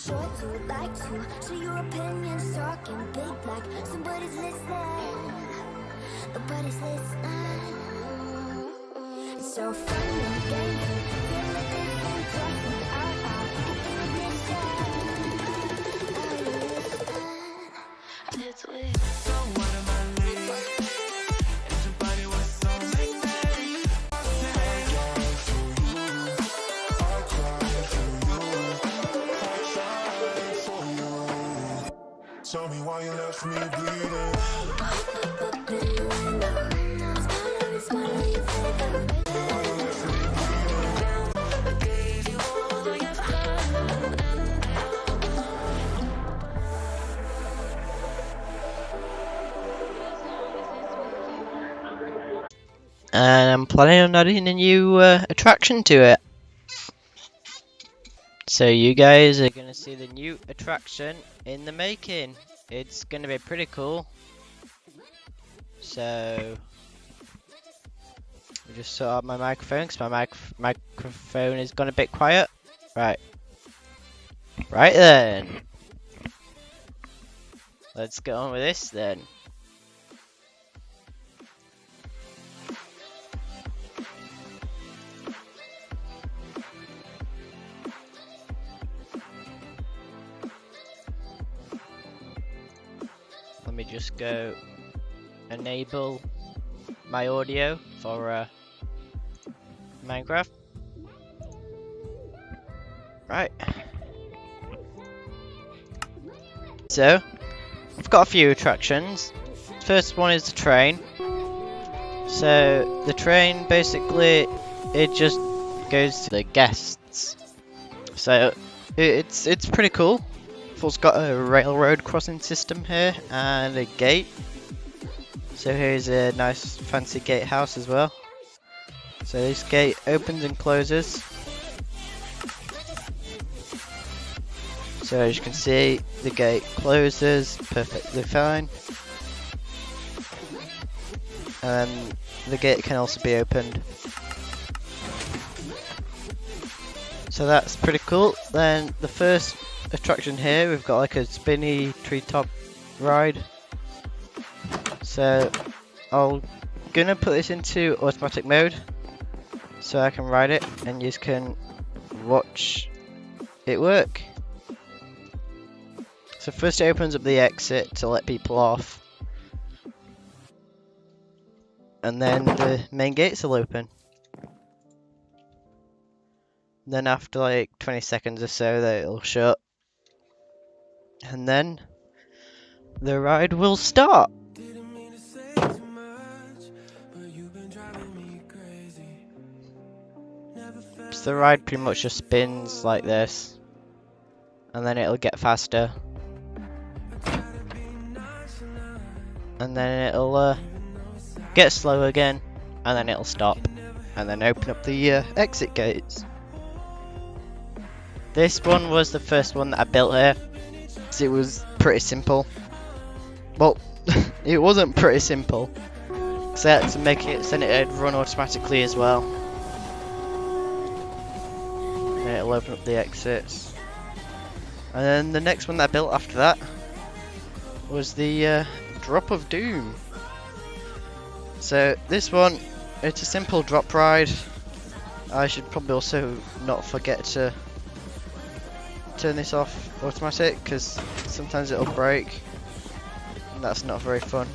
Sure to like to share your opinions, talking big like somebody's listening. Nobody's listening. It's so fun and gaming. Feel like different talking out in this time. So what am I late? Everybody was so magnetic. Tell me why you left me bleeding. And I'm planning on adding a new attraction to it. So you guys are going to see the new attraction in the making. It's going to be pretty cool. So I just sort out my microphone because my microphone is gone a bit quiet. Right then. Let's get on with this then. Let me just go enable my audio for Minecraft. Right. So, I've got a few attractions. First one is the train. So, the train basically, it just goes to the guests. So, it's pretty cool. It's got a railroad crossing system here and a gate. So here's a nice fancy gatehouse as well. So this gate opens and closes. So as you can see, the gate closes perfectly fine. And the gate can also be opened. So that's pretty cool. Then the first attraction here, we've got like a spinny treetop ride. So I'm gonna put this into automatic mode so I can ride it and you can watch it work. So first it opens up the exit to let people off, and then the main gates will open. Then after like 20 seconds or so it'll shut. And then the ride will start. So the ride pretty much just spins like this, and then it'll get faster, and then it'll get slow again, and then it'll stop, and then open up the exit gates. This one was the first one that I built here. It was pretty simple. Well, it wasn't pretty simple, because I had to make it so it'd run automatically as well. And it'll open up the exits. And then the next one that I built after that was the Drop of Doom. So this one, it's a simple drop ride. I should probably also not forget to turn this off automatic, because sometimes it'll break and that's not very fun.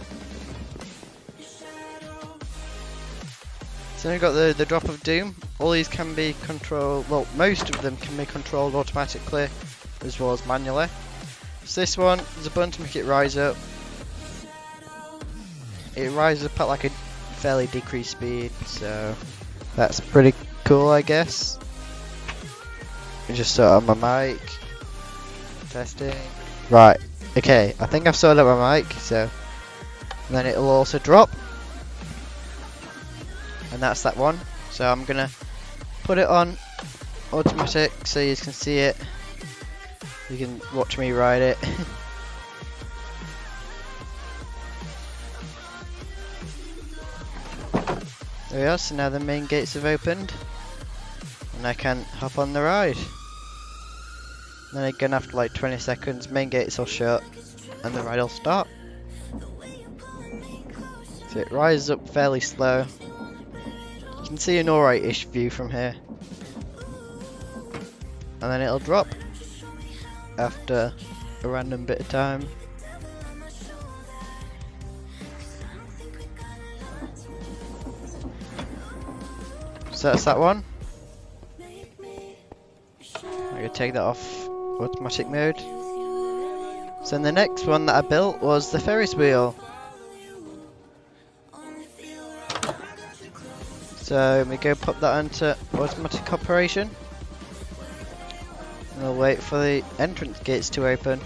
So we've got the Drop of Doom. All these can be controlled, well, most of them can be controlled automatically as well as manually. So this one, there's a button to make it rise up. It rises up at like a fairly decreased speed, so that's pretty cool, I guess. Just sort out my mic. Testing. Right, okay, I think I've sorted out my mic, so and then it'll also drop. And that's that one. So I'm gonna put it on automatic so you can see it. You can watch me ride it. There we are, so now the main gates have opened and I can hop on the ride. Then again after like 20 seconds, main gates will shut and the ride will start. So it rises up fairly slow. You can see an alright-ish view from here. And then it'll drop after a random bit of time. So that's that one. I'm going to take that off automatic mode. So then the next one that I built was the Ferris wheel. So we go pop that onto automatic operation. And we'll wait for the entrance gates to open.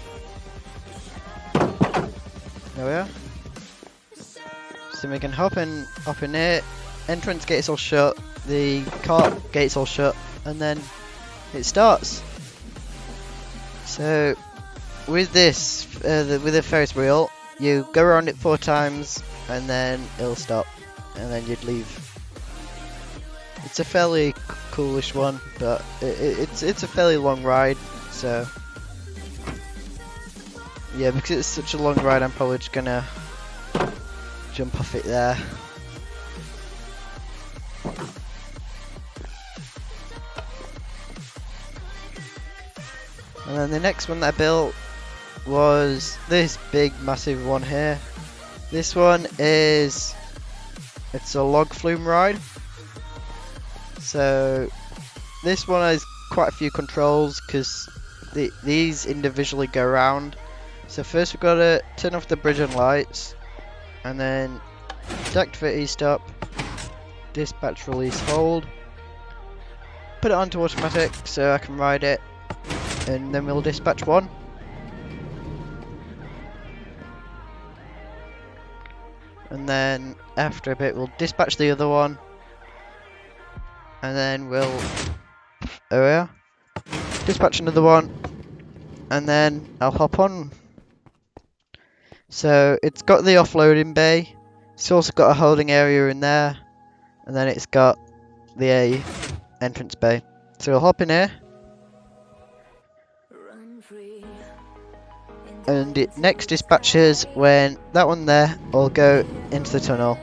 There we are. So we can hop in here. Entrance gates will shut. The cart gates will shut. And then it starts. So with this, with the Ferris wheel, you go around it 4 times and then it'll stop. And then you'd leave. It's a fairly coolish one, but it's a fairly long ride, so yeah, because it's such a long ride, I'm probably just gonna jump off it there. And then the next one that I built was this big massive one here. This one it's a log flume ride. So this one has quite a few controls because these individually go around. So first we've got to turn off the bridge and lights, and then deactivate e-stop, dispatch, release, hold, put it onto automatic so I can ride it, and then we'll dispatch one. And then after a bit we'll dispatch the other one. And then we'll dispatch another one, and then I'll hop on. So it's got the offloading bay, it's also got a holding area in there, and then it's got the entrance bay. So we'll hop in here, and it next dispatches when that one there will go into the tunnel.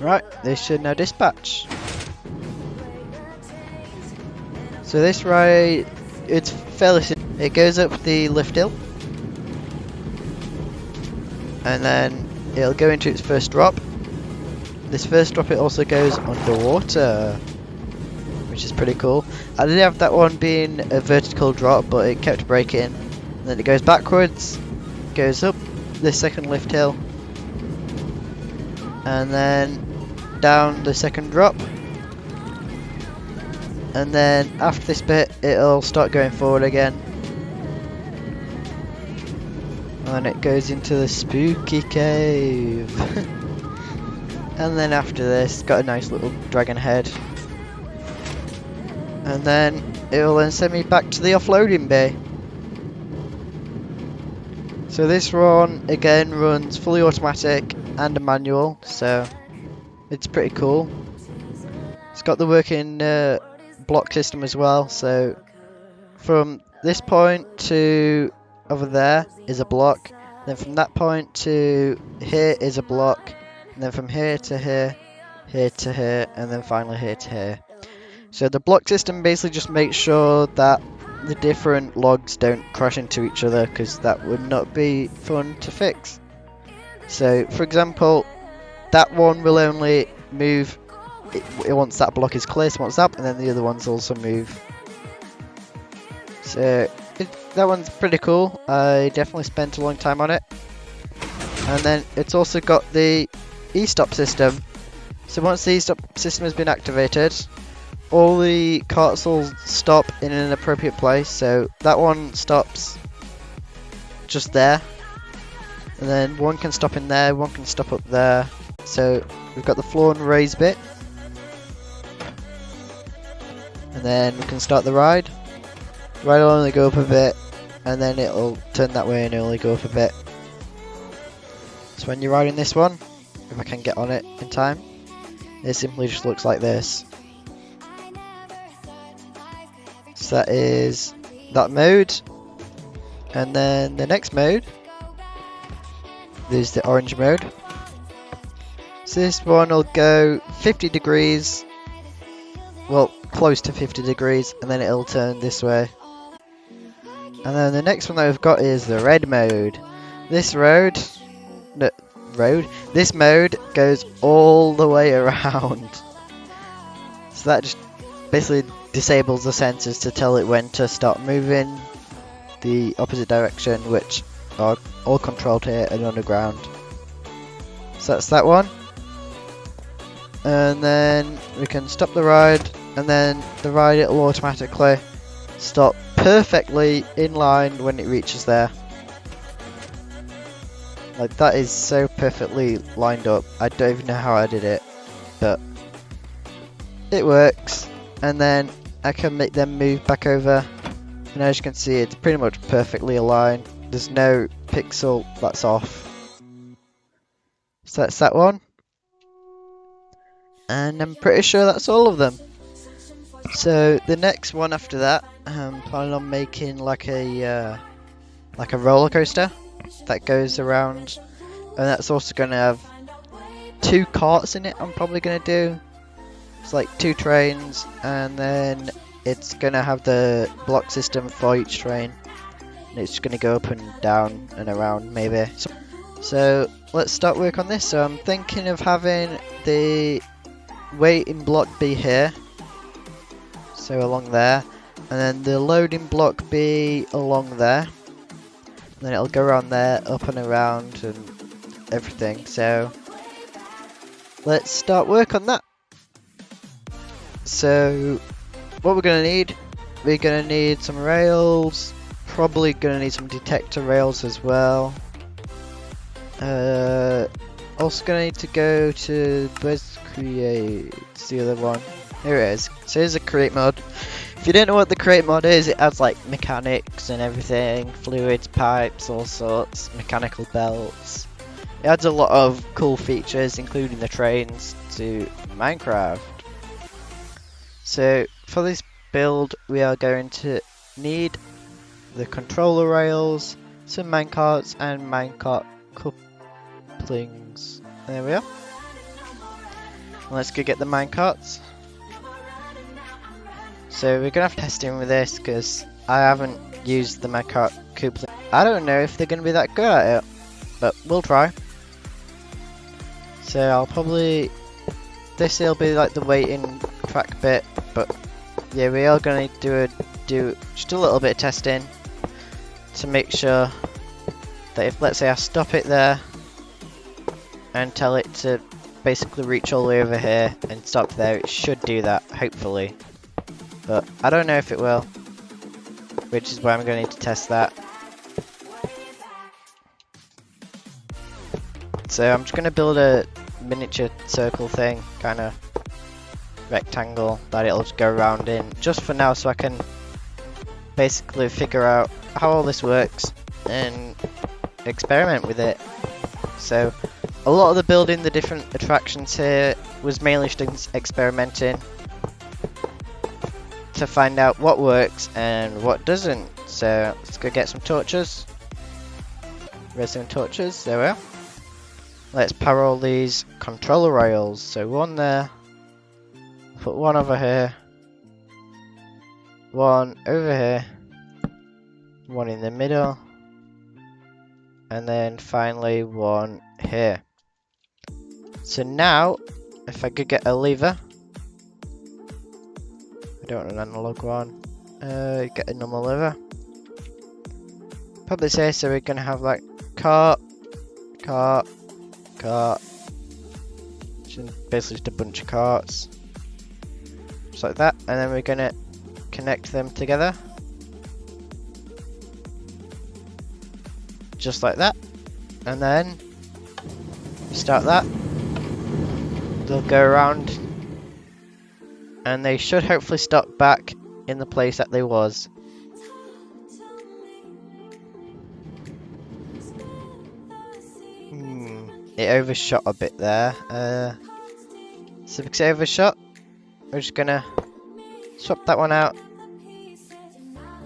Right, this should now dispatch. So this ride, it's fairly simple. It goes up the lift hill, and then it'll go into its first drop. This first drop it also goes underwater, which is pretty cool. I did have that one being a vertical drop, but it kept breaking. And then it goes backwards, goes up this second lift hill, and then down the second drop, and then after this bit it'll start going forward again, and it goes into the spooky cave. And then after this got a nice little dragon head, and then it will then send me back to the offloading bay. So this one again runs fully automatic and a manual, so it's pretty cool. It's got the working block system as well, so from this point to over there is a block, then from that point to here is a block, and then from here to here, here to here, and then finally here to here. So the block system basically just makes sure that the different logs don't crash into each other, because that would not be fun to fix. So for example, that one will only move once that block is clear, so once up, and then the other ones also move. So that one's pretty cool. I definitely spent a long time on it. And then it's also got the e-stop system. So once the e-stop system has been activated, all the carts will stop in an appropriate place. So that one stops just there, and then one can stop in there, one can stop up there. So we've got the floor and raise bit, and then we can start the ride. The ride will only go up a bit, and then it'll turn that way and only go up a bit. So when you're riding this one, if I can get on it in time, It simply just looks like this. So that is that mode. And then the next mode is the orange mode. So this one will go 50 degrees, well, close to 50 degrees, and then it'll turn this way. And then the next one that we've got is the red mode. This this mode goes all the way around. So that just basically disables the sensors to tell it when to start moving the opposite direction, which are all controlled here and underground. So that's that one. And then we can stop the ride, and then the ride it will automatically stop perfectly in line when it reaches there. Like, that is so perfectly lined up. I don't even know how I did it, but it works. And then I can make them move back over, and as you can see, it's pretty much perfectly aligned. There's no pixel that's off. So that's that one. And I'm pretty sure that's all of them. So the next one after that, I'm planning on making like a roller coaster that goes around, and that's also going to have 2 carts in it. I'm probably going to do. It's like 2 trains, and then it's going to have the block system for each train, and it's going to go up and down and around maybe. So let's start work on this. So I'm thinking of having the waiting block be here, so along there, and then the loading block be along there, and then it'll go around there, up and around and everything. So let's start work on that. So what we're going to need some rails, probably going to need some detector rails as well. Also going to need to go to where's create, it's the other one, here it is. So here's a create mod. If you don't know what the create mod is, it adds like mechanics and everything, fluids, pipes, all sorts, mechanical belts. It adds a lot of cool features, including the trains, to Minecraft. So for this build, we are going to need the controller rails, some minecarts, and minecart couplings. There we are. Let's go get the minecarts. So we're gonna have testing with this because I haven't used the minecart coupling. I don't know if they're gonna be that good at it, but we'll try. So I'll probably, this will be like the waiting track bit, but yeah, we are gonna do just a little bit of testing to make sure that if, let's say, I stop it there and tell it to basically reach all the way over here and stop there, it should do that, hopefully. But I don't know if it will, which is why I'm going to need to test that. So I'm just going to build a miniature circle thing, kind of rectangle that it'll just go around in, just for now, so I can basically figure out how all this works and experiment with it. So a lot of the building the different attractions here was mainly just experimenting to find out what works and what doesn't. So let's go get some torches. Redstone torches, there we are. Let's power all these controller rails. So one there, put one over here, one over here, one in the middle, and then finally one here. So now, if I could get a lever, I don't want an analog one, get a normal lever. Probably say, so we're gonna have like cart, cart, cart, basically just a bunch of carts, just like that, and then we're gonna connect them together, just like that, and then start that. They'll go around, and they should hopefully stop back in the place that they was. It overshot a bit there. So because it overshot, we're just gonna swap that one out,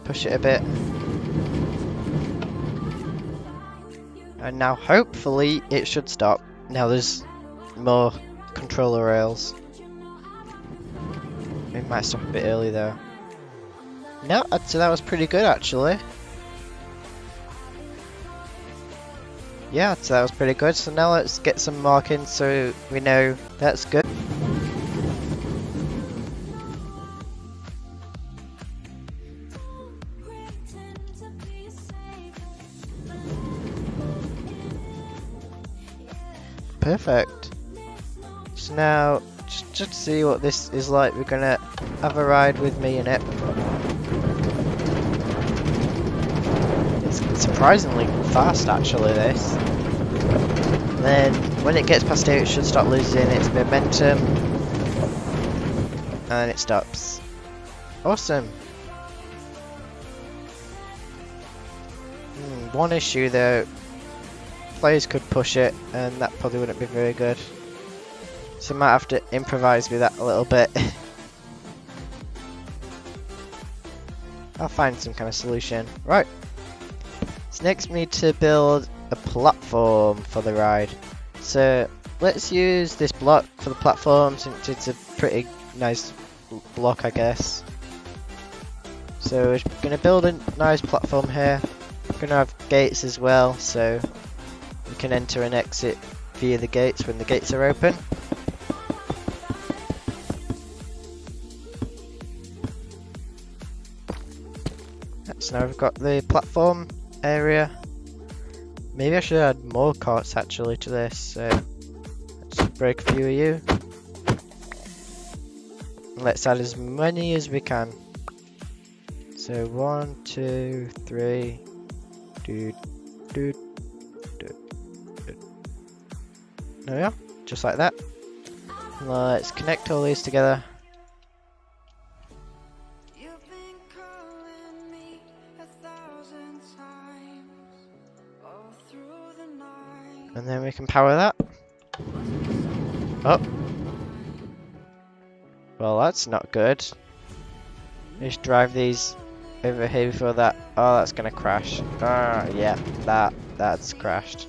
push it a bit, and now hopefully it should stop. Now there's more controller rails. It might stop a bit early though. No, I'd say that was pretty good actually. Yeah, so that was pretty good. So now let's get some markings so we know that's good. Perfect. So now, just to see what this is like, we're gonna have a ride with me in it. It's surprisingly fast actually, this. Then, when it gets past here, it should start losing its momentum. And it stops. Awesome. One issue though, players could push it and that probably wouldn't be very good. So I might have to improvise with that a little bit. I'll find some kind of solution. Right. So next we need to build a platform for the ride. So let's use this block for the platform since it's a pretty nice block, I guess. So we're going to build a nice platform here. We're going to have gates as well, so we can enter and exit via the gates when the gates are open. So now we've got the platform area. Maybe I should add more carts actually to this, so let's break a few of you. And let's add as many as we can. So 1, 2, 3, there we are, just like that. Let's connect all these together. And then we can power that. Oh. Well, that's not good. Just drive these over here before that. Oh, that's gonna crash. Ah, yeah, that's crashed.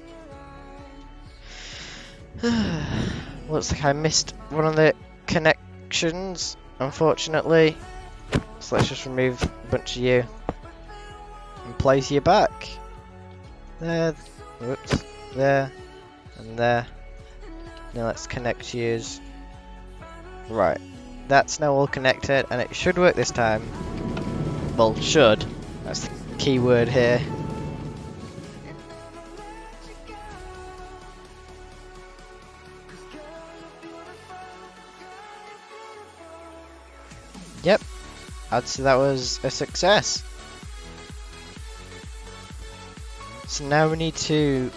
Looks like I missed one of the connections, unfortunately. So let's just remove a bunch of you and place you back. There. Whoops. There. And there. Now let's connect yous. Right. That's now all connected and it should work this time. Well, should. That's the key word here. Yep. I'd say that was a success. So now we need to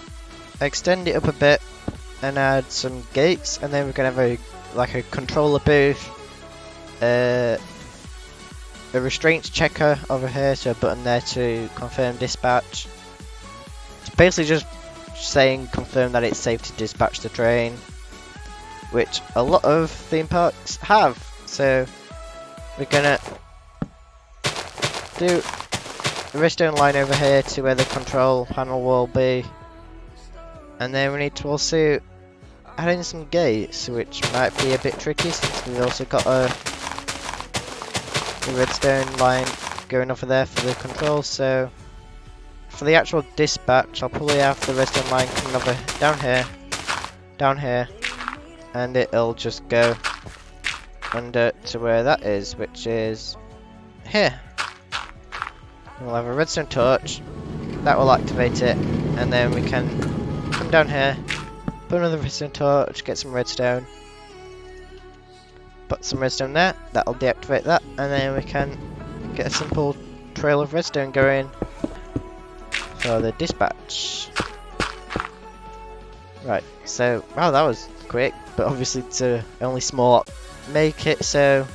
extend it up a bit and add some gates, and then we're gonna have a controller booth, a restraints checker over here, so a button there to confirm dispatch. It's basically just saying confirm that it's safe to dispatch the train, which a lot of theme parks have. So we're gonna do a redstone line over here to where the control panel will be, and then we need to also add in some gates, which might be a bit tricky since we've also got a redstone line going over there for the controls. So for the actual dispatch, I'll probably have the redstone line coming over down here, and it'll just go under to where that is, which is here. We'll have a redstone torch that will activate it, and then we can come down here, put another redstone torch, get some redstone, put some redstone there, that'll deactivate that, and then we can get a simple trail of redstone going for the dispatch. Right, so wow, that was quick, but obviously to only small make it so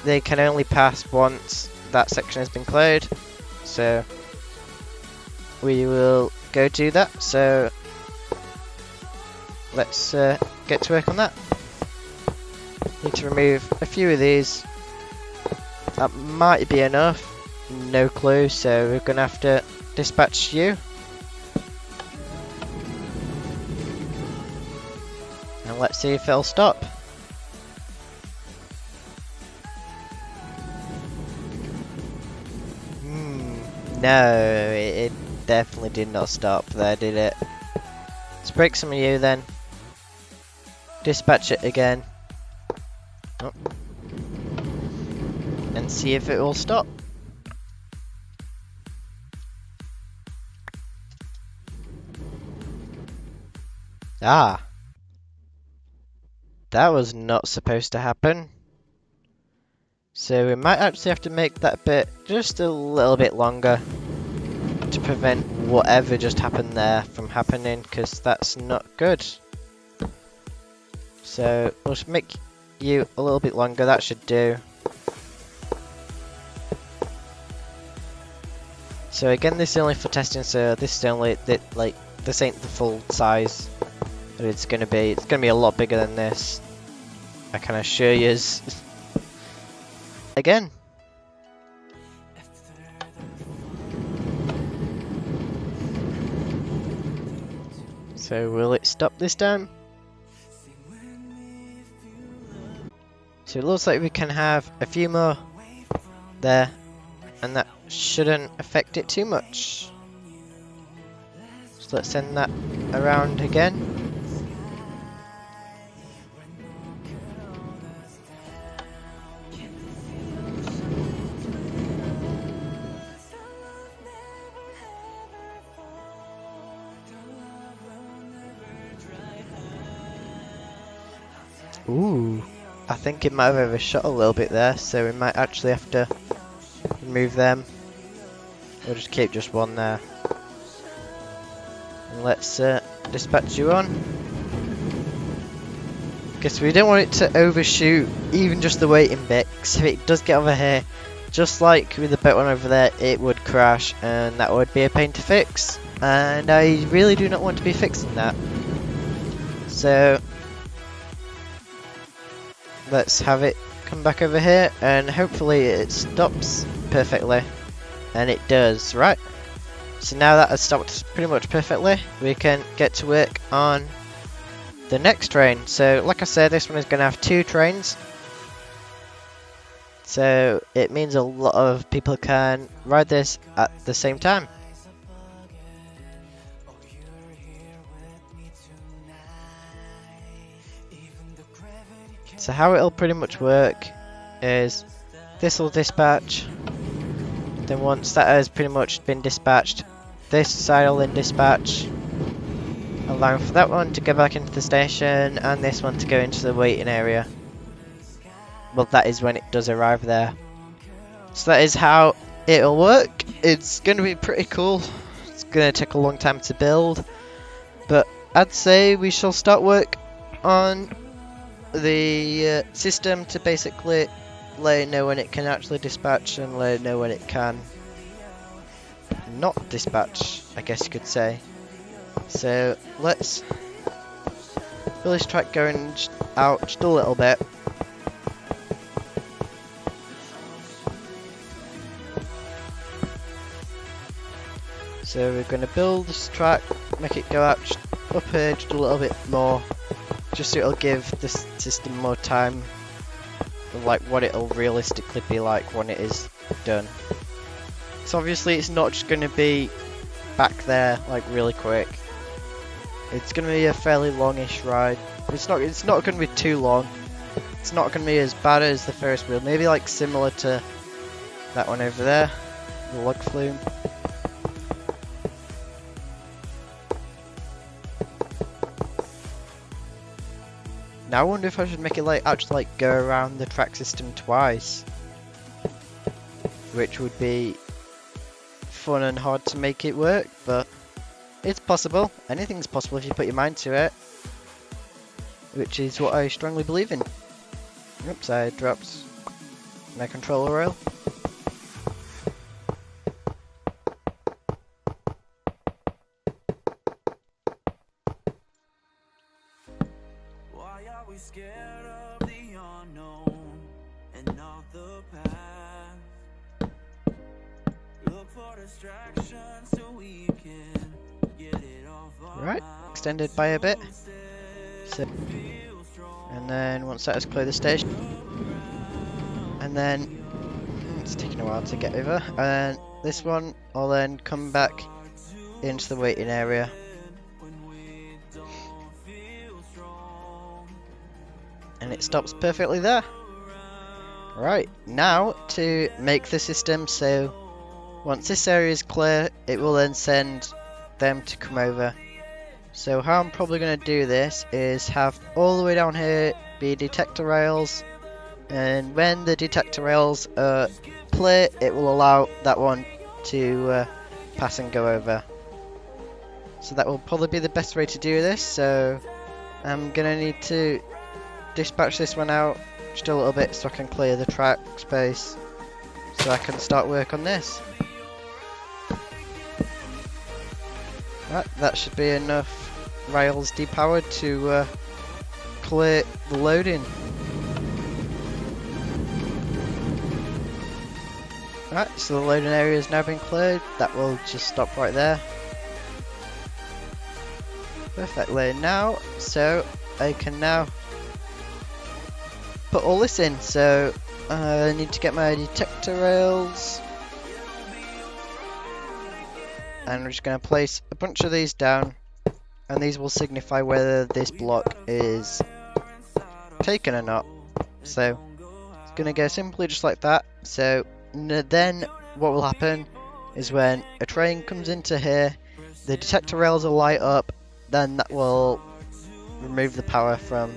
they can only pass once that section has been cleared. So we will go do that. So let's get to work on that. Need to remove a few of these. That might be enough. No clue, so we're gonna have to dispatch you. And let's see if it'll stop. No, it definitely did not stop there, did it? Let's break some of you then. Dispatch it again. Oh. And see if it will stop. Ah. That was not supposed to happen. So we might actually have to make that bit just a little bit longer to prevent whatever just happened there from happening, because that's not good. So we'll just make you a little bit longer, that should do. So again, this is only for testing, so this is only this ain't the full size that it's gonna be. It's gonna be a lot bigger than this, I can assure yous. Again. So will it stop this time? So it looks like we can have a few more there, and that shouldn't affect it too much. So let's send that around again. Ooh, I think it might have overshot a little bit there, so we might actually have to remove them. We'll just keep just one there. And let's dispatch you on. Because we don't want it to overshoot even just the waiting bit, because if it does get over here, just like with the boat one over there, it would crash, and that would be a pain to fix. And I really do not want to be fixing that. So let's have it come back over here, and hopefully it stops perfectly. And it does, right? So now that has stopped pretty much perfectly, we can get to work on the next train. So like I said, this one is going to have 2 trains. So it means a lot of people can ride this at the same time. So how it'll pretty much work is this will dispatch, then once that has pretty much been dispatched, this side will then dispatch, allowing for that one to go back into the station and this one to go into the waiting area. Well, that is when it does arrive there. So that is how it'll work. It's going to be pretty cool. It's going to take a long time to build, but I'd say we shall start work on the system to basically let it know when it can actually dispatch and let it know when it can not dispatch, I guess you could say. So let's fill this track going out just a little bit. So we're going to build this track, make it go out just up here just a little bit more, just so it'll give this system more time, like what it'll realistically be like when it is done. So obviously it's not just going to be back there like really quick. It's going to be a fairly longish ride. It's not going to be too long. It's not going to be as bad as the Ferris wheel. Maybe like similar to that one over there, the log flume. Now I wonder if I should make it like actually like go around the track system twice, which would be fun and hard to make it work, but it's possible. Anything's possible if you put your mind to it, which is what I strongly believe in. Oops, I dropped my controller rail. Why are we scared of the unknown and not the past? Look for distractions so we can get it off our Right, minds. extended by a bit. So, and then once that has cleared the station, and then it's taking a while to get over, and this one will then come back into the waiting area. And it stops perfectly there. Right, now to make the system so once this area is clear, it will then send them to come over. So how I'm probably going to do this is have all the way down here be detector rails, and when the detector rails are clear, it will allow that one to pass and go over. So that will probably be the best way to do this. So I'm going to need to dispatch this one out just a little bit so I can clear the track space so I can start work on this. Right, that should be enough rails depowered to clear the loading. Right, so the loading area has now been cleared. That will just stop right there. Perfectly now, so I can now put all this in. So I need to get my detector rails, and I'm just going to place a bunch of these down, and these will signify whether this block is taken or not. So it's going to go simply just like that. So then what will happen is when a train comes into here, the detector rails will light up, then that will remove the power from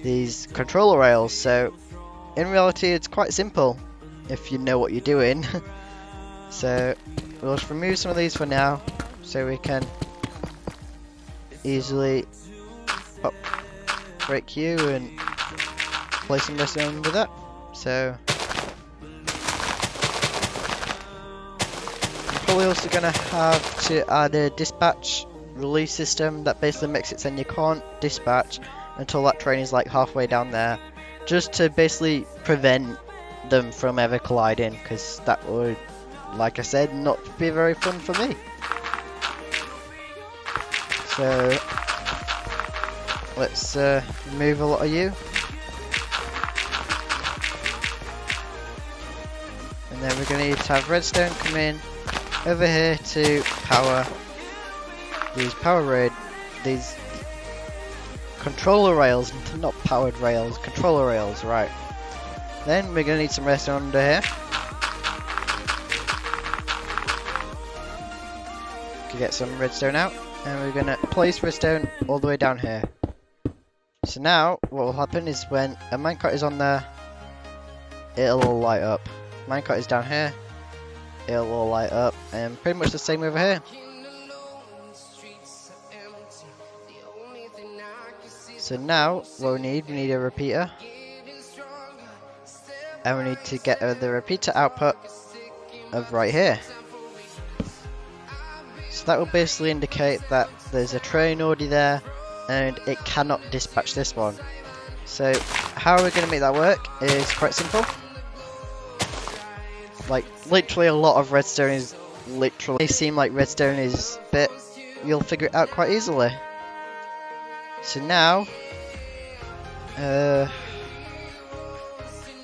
these controller rails. So in reality it's quite simple if you know what you're doing. So we'll just remove some of these for now so we can easily pop brake Q and place some rest under that. So I'm probably also going to have to add a dispatch release system that basically makes it so you can't dispatch until that train is like halfway down there, just to basically prevent them from ever colliding, because that would, like I said, not be very fun for me. So let's remove a lot of you, and then we're going to need to have redstone come in over here to power these controller rails, not powered rails, controller rails, right. Then we're going to need some redstone under here. Can get some redstone out, and we're going to place redstone all the way down here. So now what will happen is when a minecart is on there, it'll all light up. Minecart is down here, it'll all light up, and pretty much the same over here. So now what we need a repeater, and we need to get the repeater output of right here. So that will basically indicate that there's a train already there and it cannot dispatch this one. So how we're going to make that work is quite simple. Like literally a lot of redstone is literally, it seem like redstone is, but you'll figure it out quite easily. So now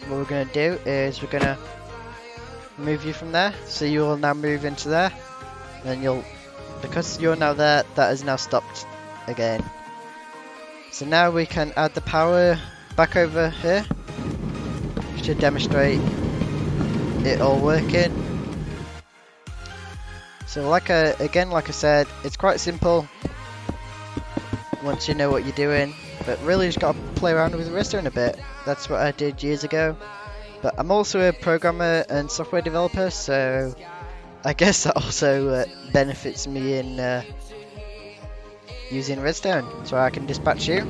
what we're going to do is we're going to move you from there, so you will now move into there, and you'll, because you're now there, that is now stopped again. So now we can add the power back over here to demonstrate it all working. So like I said, it's quite simple once you know what you're doing, but really just gotta play around with the redstone a bit. That's what I did years ago. But I'm also a programmer and software developer, so I guess that also benefits me in using redstone, so I can dispatch you.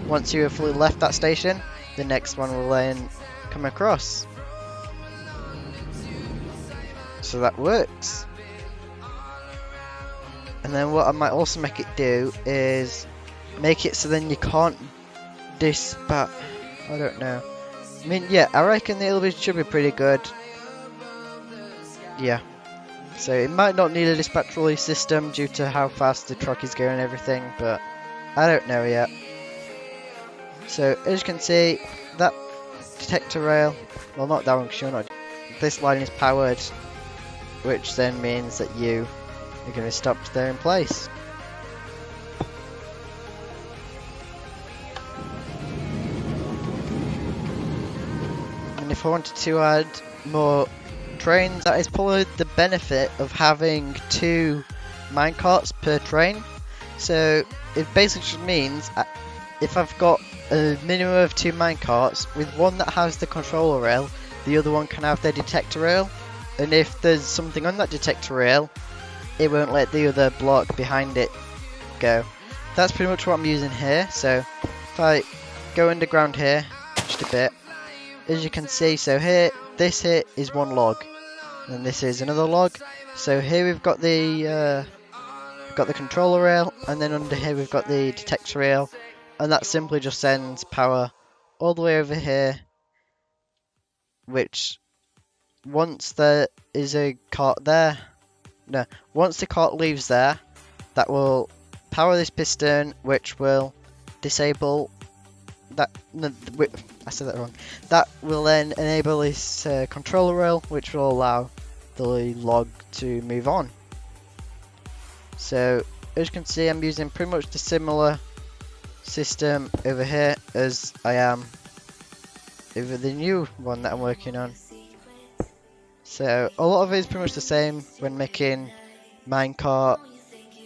Once you have fully left that station, the next one will then come across. So that works. And then what I might also make it do is make it so then you can't dispatch. I don't know. I mean, yeah, I reckon should be pretty good. Yeah. So it might not need a dispatch relay system due to how fast the truck is going and everything, but I don't know yet. So as you can see, that detector rail, well not that one because you're not, this line is powered, which then means that you are going to stop there in place. And if I wanted to add more trains, that is probably the benefit of having 2 minecarts per train. So it basically just means if I've got a minimum of 2 minecarts, with one that has the controller rail, the other one can have the detector rail, and if there's something on that detector rail, it won't let the other block behind it go. That's pretty much what I'm using here. So if I go underground here just a bit, as you can see, so here, this here is one log, and this is another log. So here we've got the controller rail, and then under here we've got the detector rail, and that simply just sends power all the way over here, which once there is a cart there, no, once the cart leaves there, that will power this piston, which will disable that, no, I said that wrong. That will then enable this controller rail, which will allow the log to move on. So as you can see, I'm using pretty much the similar system over here as I am over the new one that I'm working on. So a lot of it is pretty much the same when making minecart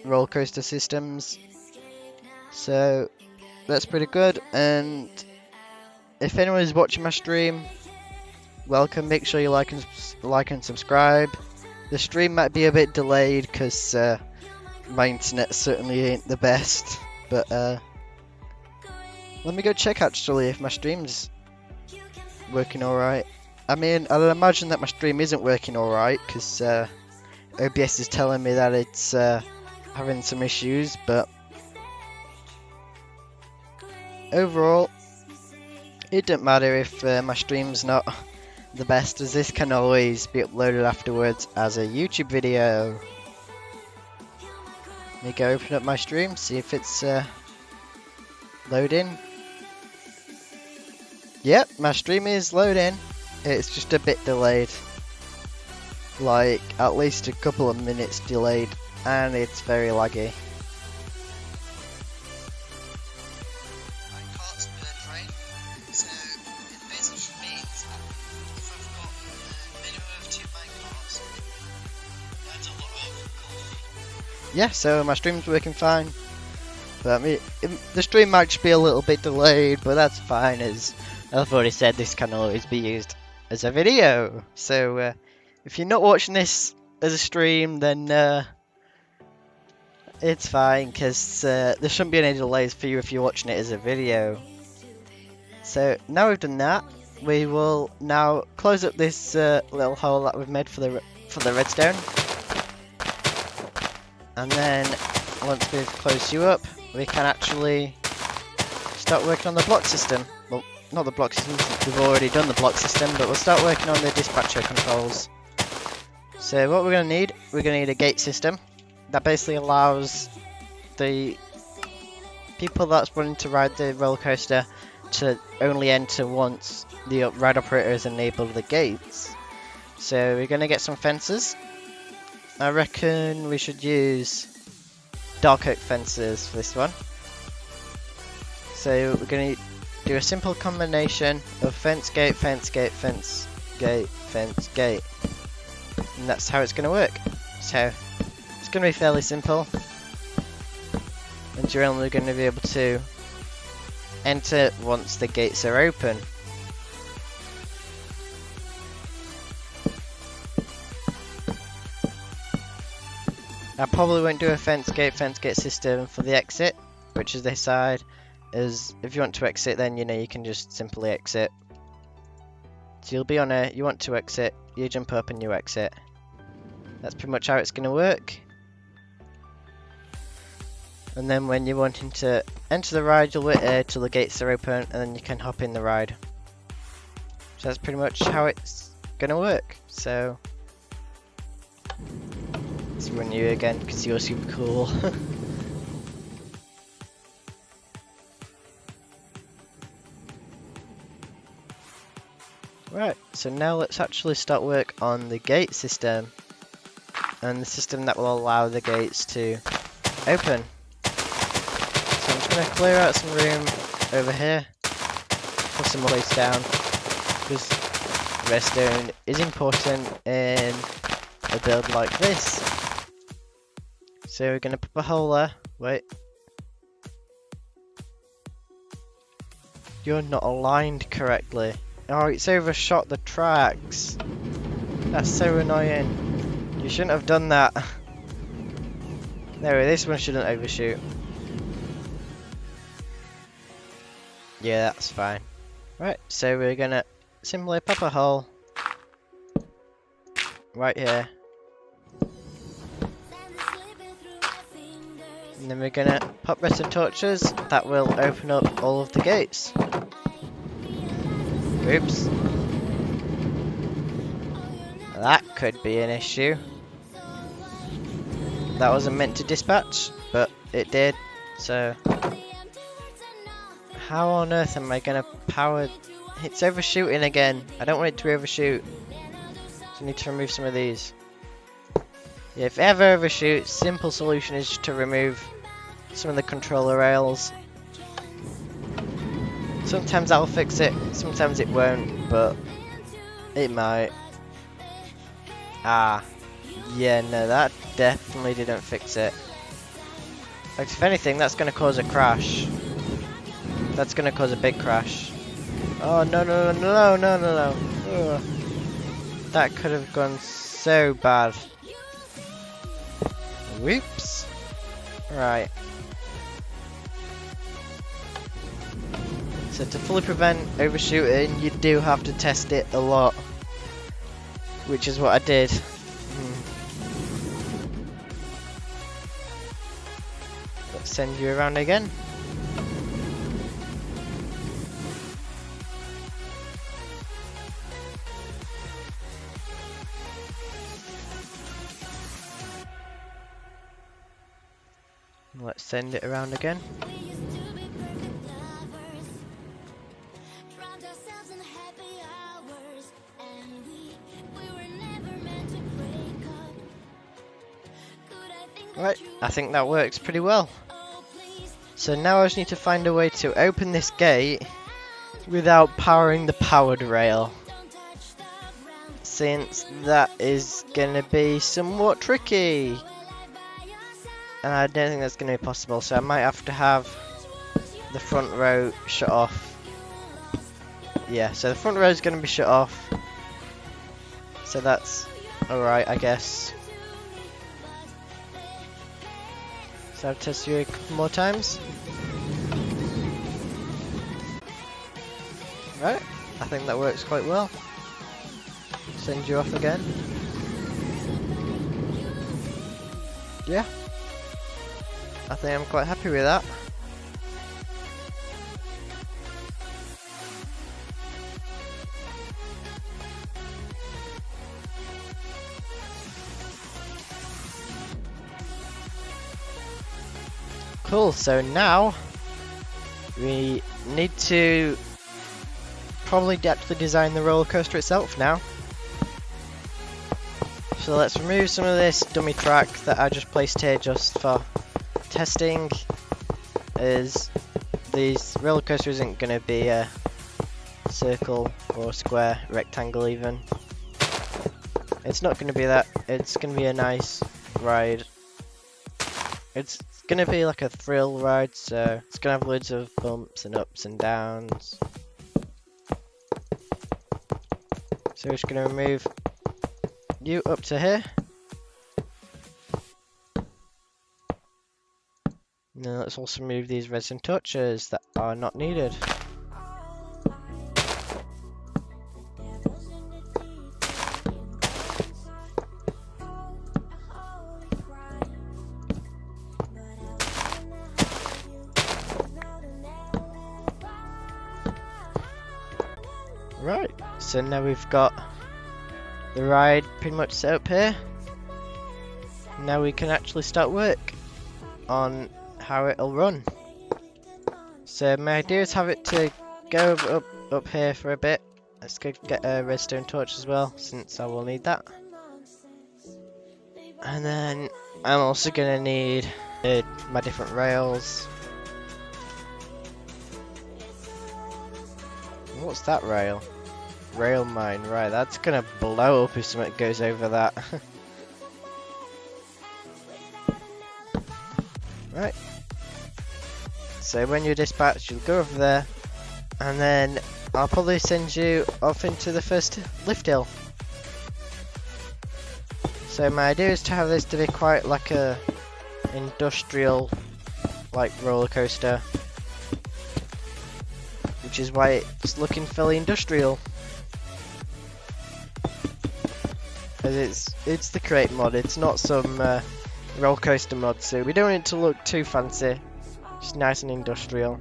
roller coaster systems. So that's pretty good, and if anyone is watching my stream, welcome. Make sure you like and subscribe. The stream might be a bit delayed because my internet certainly ain't the best, but let me go check actually if my stream's working alright. I mean, I'd imagine that my stream isn't working alright because OBS is telling me that it's having some issues, but overall it don't matter if my stream's not the best, as this can always be uploaded afterwards as a YouTube video. Let me go open up my stream, see if it's loading. Yep, my stream is loading. It's just a bit delayed, like at least a couple of minutes delayed, and it's very laggy. Yeah, so my stream's working fine, but I mean, the stream might just be a little bit delayed, but that's fine, as I've already said, this can always be used as a video. So if you're not watching this as a stream, then it's fine, because there shouldn't be any delays for you if you're watching it as a video. So now we've done that, we will now close up this little hole that we've made for the redstone. And then once we've closed you up, we can actually start working on the block system. Well, not the block system, we've already done the block system, but we'll start working on the dispatcher controls. So what we're going to need a gate system that basically allows the people that's wanting to ride the roller coaster to only enter once the ride operator has enabled the gates. So we're going to get some fences. I reckon we should use dark oak fences for this one. So we're going to do a simple combination of fence gate, fence gate, fence gate, fence gate, and that's how it's going to work. So it's going to be fairly simple, and you're only going to be able to enter once the gates are open. I probably won't do a fence gate system for the exit, which is this side, as if you want to exit, then you can just simply exit. So you'll be on a, you want to exit, you jump up and you exit. That's pretty much how it's going to work. And then when you're wanting to enter the ride, you'll wait here till the gates are open, and then you can hop in the ride. So that's pretty much how it's gonna work. So let's run you again because you're super cool. Right, so now let's actually start work on the gate system, and the system that will allow the gates to open. So I'm just going to clear out some room over here, put some more plates down, because redstone is important in a build like this. So we're going to put a hole there. Wait. You're not aligned correctly. Oh, it's overshot the tracks. That's so annoying. You shouldn't have done that. No, this one shouldn't overshoot. Yeah, that's fine. Right, so we're gonna simply pop a hole right here. And then we're gonna pop redstone torches that will open up all of the gates. Oops. That could be an issue. That wasn't meant to dispatch, but it did. So how on earth am I gonna power? It's overshooting again. I don't want it to overshoot. So I need to remove some of these. Yeah, if it ever overshoots, simple solution is to remove some of the controller rails. Sometimes I'll fix it, sometimes it won't, but it might. Ah, yeah, no, that definitely didn't fix it. Like, if anything, that's going to cause a crash. That's going to cause a big crash. Oh, no, no, no, no, no, no, no. Ugh. That could have gone so bad. Whoops. Right. So to fully prevent overshooting, you do have to test it a lot, which is what I did. Let's send you around again. Let's send it around again. Right, I think that works pretty well. So now I just need to find a way to open this gate without powering the powered rail, since that is gonna be somewhat tricky. And I don't think that's gonna be possible, so I might have to have the front row shut off. Yeah, so the front row is gonna be shut off. So that's alright, I guess. So I'll test you a couple more times. Right, I think that works quite well. Send you off again. Yeah, I think I'm quite happy with that. Cool, so now we need to probably actually design the roller coaster itself now. So let's remove some of this dummy track that I just placed here just for testing, as these roller coaster isn't going to be a circle or square, rectangle even. It's not going to be that, it's going to be a nice ride. It's going to be like a thrill ride, so it's going to have loads of bumps and ups and downs. So we're just going to remove you up to here. And then let's also remove these resin touches that are not needed. Right, so now we've got the ride pretty much set up here. Now we can actually start work on how it'll run. So my idea is have it to go up here for a bit. Let's go get a redstone torch as well, since I will need that. And then I'm also gonna need my different rails. What's that rail? Rail mine, right, that's gonna blow up if something goes over that. Right. So when you're dispatched, you'll go over there, and then I'll probably send you off into the first lift hill. So my idea is to have this to be quite like a industrial, like roller coaster, which is why it's looking fairly industrial. Because it's the crate mod, it's not some roller coaster mod, so we don't want it to look too fancy, just nice and industrial.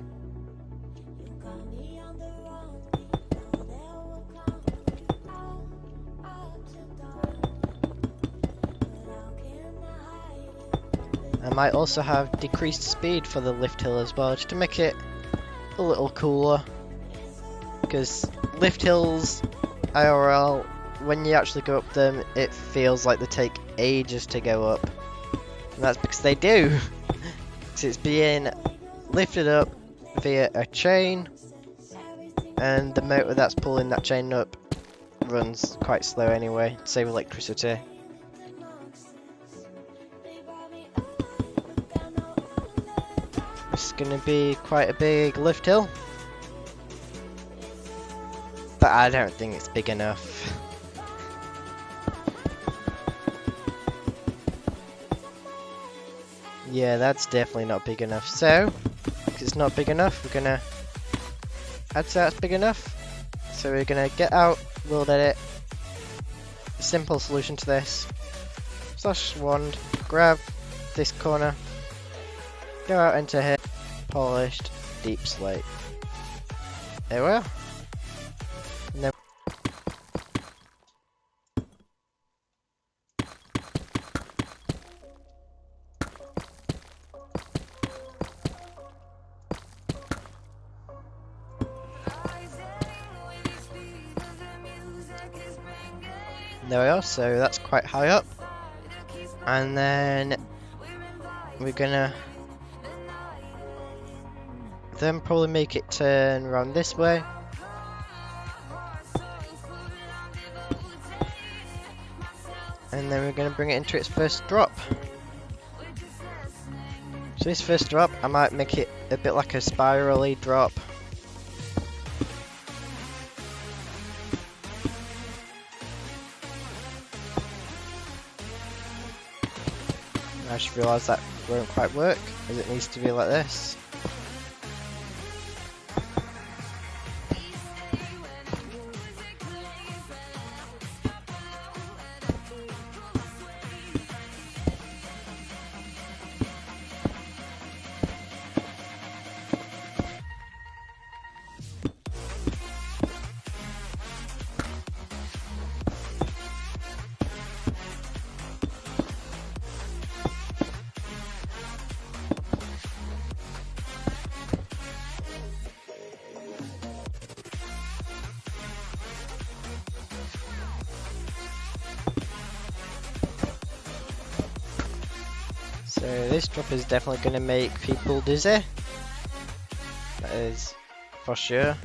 I might also have decreased speed for the lift hill as well, just to make it a little cooler. Because lift hills, IRL, when you actually go up them, it feels like they take ages to go up. And that's because they do. Because it's being lifted up via a chain, and the motor that's pulling that chain up runs quite slow anyway, to save electricity. It's going to be quite a big lift hill, but I don't think it's big enough. Yeah, that's definitely not big enough. So, because it's not big enough, we're going to add to that's big enough. So we're going to get out, we'll edit. A simple solution to this. Slash wand, grab this corner, go out into here, polished deep slate. There we are. And then there we are, so that's quite high up. And then we're gonna then probably make it turn around this way. And then we're gonna bring it into its first drop. So this first drop, I might make it a bit like a spirally drop. I just realised that won't quite work, as it needs to be like this. So this drop is definitely going to make people dizzy. That is for sure.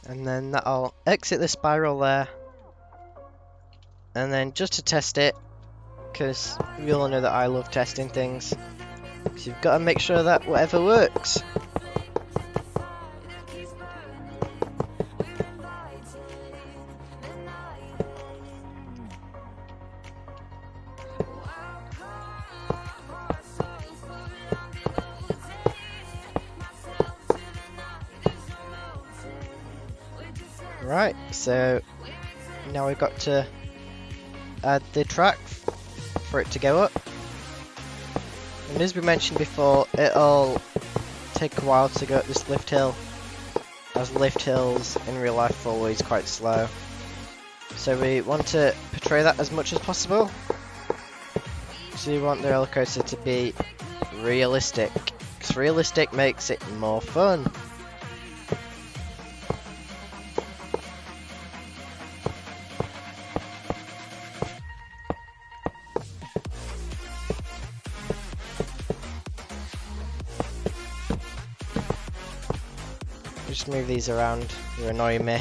And then that'll exit the spiral there. And then just to test it, because we all know that I love testing things, so you've got to make sure that whatever works. Right, so now we've got to add the track for it to go up. And as we mentioned before, it'll take a while to go up this lift hill, as lift hills in real life are always quite slow. So we want to portray that as much as possible. So we want the roller coaster to be realistic, because realistic makes it more fun. Just move these around, you're annoying me.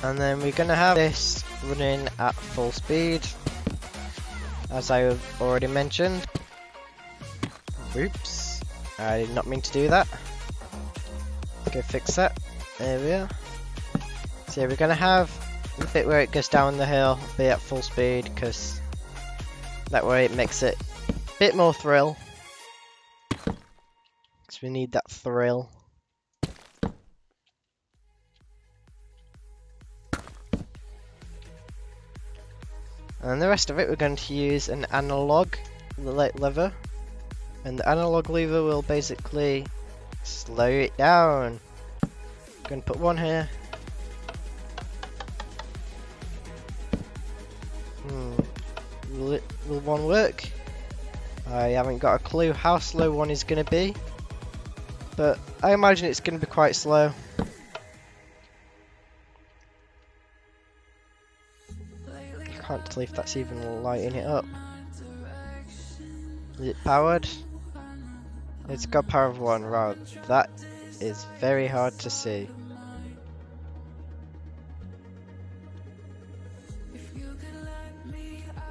And then we're gonna have this running at full speed, as I have already mentioned. Oops, I did not mean to do that. Go fix that. There we are. So we're gonna have the bit where it goes down the hill be at full speed, because that way it makes it a bit more thrill. Because we need that thrill. And the rest of it we're going to use an analog lever, and the analog lever will basically slow it down. I'm going to put one here. Will one work? I haven't got a clue how slow one is going to be, but I imagine it's going to be quite slow. I can't tell if that's even lighting it up. Is it powered? It's got power of 1. Wow, that is very hard to see.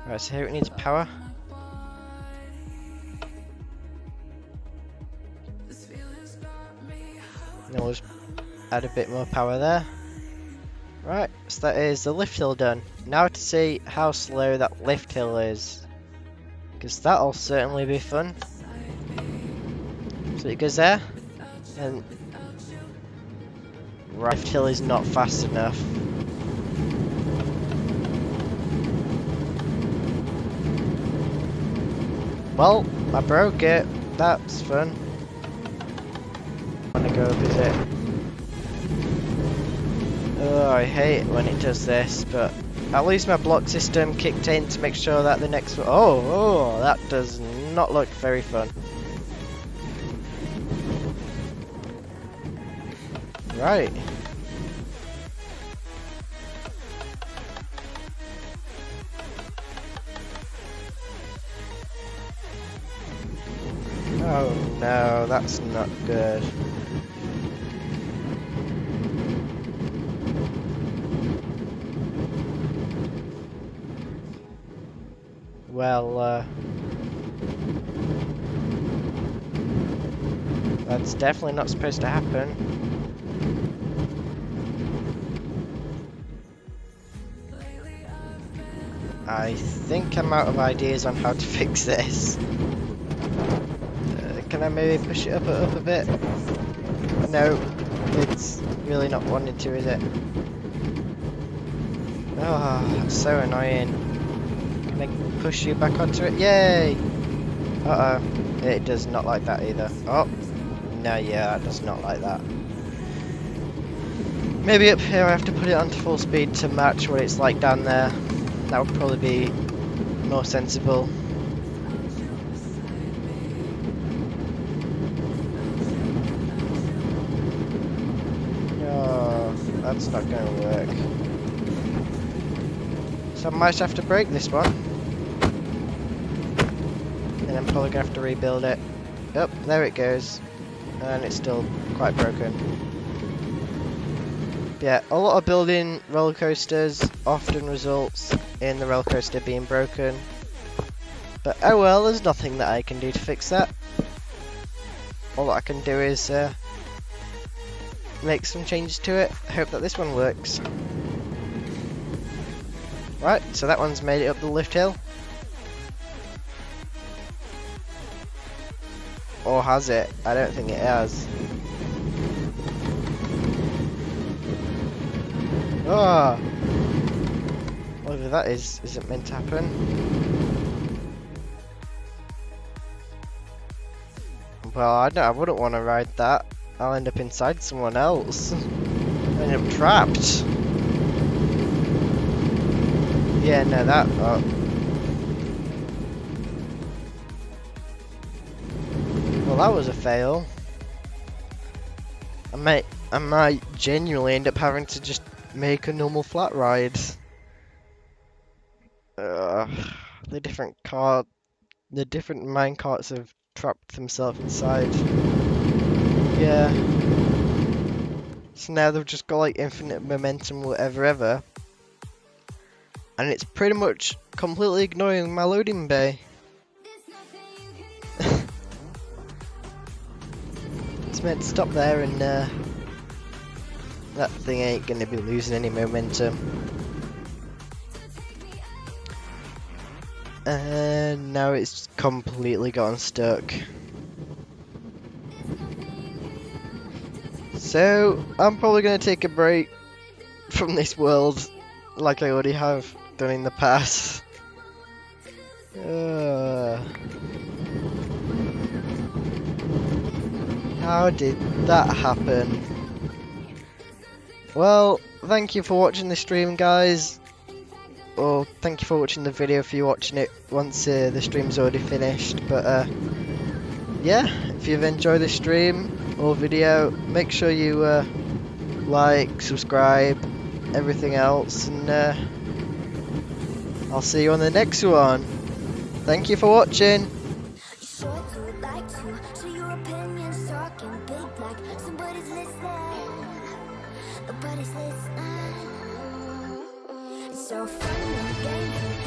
Right, so here it needs power. Then we'll just add a bit more power there. Right, so that is the lift hill done. Now to see how slow that lift hill is, because that'll certainly be fun. So it goes there, and lift hill is not fast enough. Well, I broke it. That's fun. I wanna go up, is it? Oh, I hate it when it does this, but at least my block system kicked in to make sure that the next one. Oh, that does not look very fun. Right. Oh no, that's not good. Well, that's definitely not supposed to happen. I think I'm out of ideas on how to fix this. Can I maybe push it up a bit? No, it's really not wanting to, is it? Oh, that's so annoying. Can I push you back onto it? Yay! Uh-oh. It does not like that either. Oh, no, yeah, it does not like that. Maybe up here I have to put it onto full speed to match what it's like down there. That would probably be more sensible. Oh, that's not going to work. So I might have to break this one. And I'm probably going to have to rebuild it. Yep, there it goes. And it's still quite broken. Yeah, a lot of building roller coasters often results in the roller coaster being broken. But oh well, there's nothing that I can do to fix that. All that I can do is make some changes to it. Hope that this one works. Right, so that one's made it up the lift hill. Or has it? I don't think it has. Ah! Whatever that isn't meant to happen. Well, I wouldn't want to ride that. I'll end up inside someone else. I'll end up trapped. Yeah, no, that. Well, that was a fail. I might genuinely end up having to just make a normal flat ride. The different mine carts have trapped themselves inside. Yeah. So now they've just got like infinite momentum, whatever ever. And it's pretty much completely ignoring my loading bay. It's meant to stop there, and that thing ain't gonna be losing any momentum. And now it's completely gone stuck. So I'm probably gonna take a break from this world, like I already have done in the past. How did that happen? Well, thank you for watching the stream, guys. Or thank you for watching the video if you're watching it once the stream's already finished. But yeah, if you've enjoyed the stream or video, make sure you like, subscribe, everything else, and I'll see you on the next one. Thank you for watching. Sure do like to share your opinions, talking big like somebody's listening. Nobody's listening. It's so fun and game.